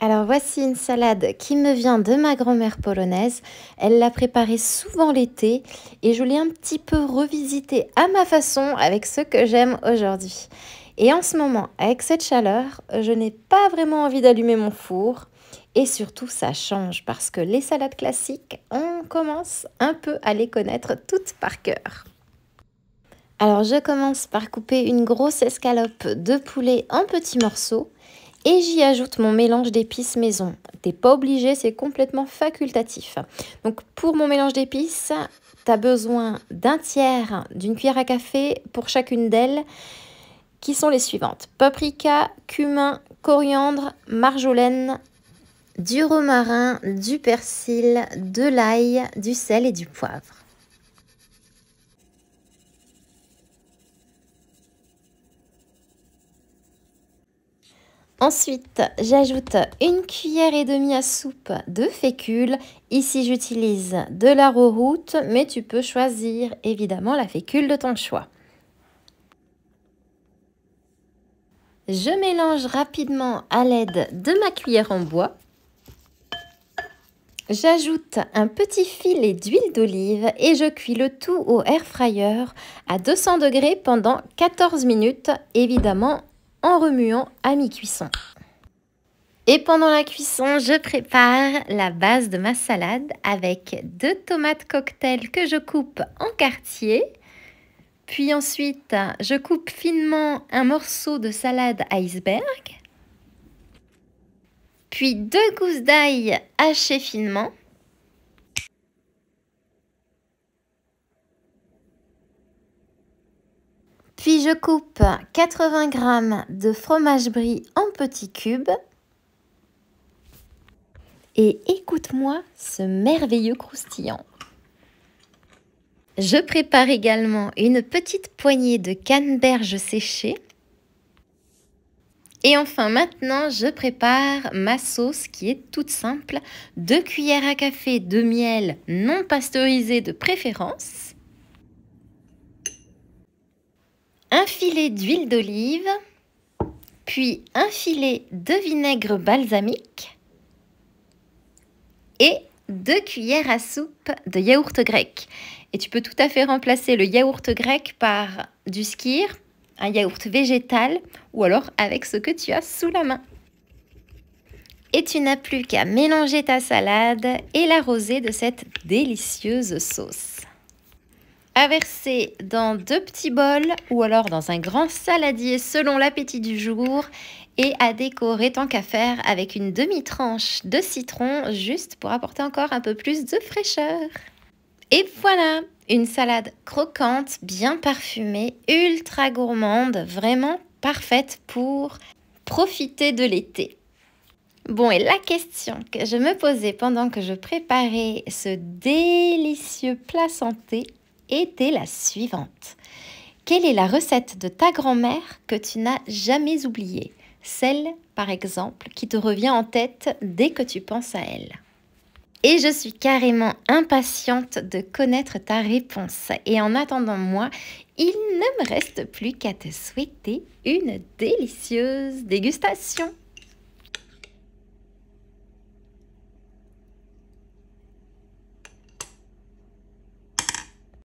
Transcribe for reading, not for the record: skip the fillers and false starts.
Alors voici une salade qui me vient de ma grand-mère polonaise. Elle l'a préparée souvent l'été et je l'ai un petit peu revisitée à ma façon avec ce que j'aime aujourd'hui. Et en ce moment, avec cette chaleur, je n'ai pas vraiment envie d'allumer mon four. Et surtout, ça change parce que les salades classiques, on commence un peu à les connaître toutes par cœur. Alors je commence par couper une grosse escalope de poulet en petits morceaux. Et j'y ajoute mon mélange d'épices maison. T'es pas obligé, c'est complètement facultatif. Donc pour mon mélange d'épices, tu as besoin d'un tiers d'une cuillère à café pour chacune d'elles, qui sont les suivantes. Paprika, cumin, coriandre, marjolaine, du romarin, du persil, de l'ail, du sel et du poivre. Ensuite, j'ajoute une cuillère et demie à soupe de fécule. Ici, j'utilise de l'arrowroot, mais tu peux choisir évidemment la fécule de ton choix. Je mélange rapidement à l'aide de ma cuillère en bois. J'ajoute un petit filet d'huile d'olive et je cuis le tout au air fryer à 200 degrés pendant 14 minutes, évidemment en remuant à mi-cuisson. Et pendant la cuisson, je prépare la base de ma salade avec 2 tomates cocktail que je coupe en quartiers. Puis ensuite, je coupe finement un morceau de salade iceberg. Puis 2 gousses d'ail hachées finement. Puis je coupe 80 g de fromage brie en petits cubes. Et écoute-moi ce merveilleux croustillant. Je prépare également une petite poignée de canneberges séchées. Et enfin maintenant, je prépare ma sauce qui est toute simple. 2 cuillères à café de miel non pasteurisé de préférence. Un filet d'huile d'olive. Puis un filet de vinaigre balsamique. Et 2 cuillères à soupe de yaourt grec. Et tu peux tout à fait remplacer le yaourt grec par du skyr, un yaourt végétal ou alors avec ce que tu as sous la main. Et tu n'as plus qu'à mélanger ta salade et l'arroser de cette délicieuse sauce. À verser dans 2 petits bols ou alors dans un grand saladier selon l'appétit du jour et à décorer tant qu'à faire avec une demi-tranche de citron juste pour apporter encore un peu plus de fraîcheur. Et voilà, une salade croquante, bien parfumée, ultra gourmande, vraiment parfaite pour profiter de l'été. Bon, et la question que je me posais pendant que je préparais ce délicieux plat santé était la suivante. Quelle est la recette de ta grand-mère que tu n'as jamais oubliée? Celle, par exemple, qui te revient en tête dès que tu penses à elle. Et je suis carrément impatiente de connaître ta réponse. Et en attendant moi, il ne me reste plus qu'à te souhaiter une délicieuse dégustation.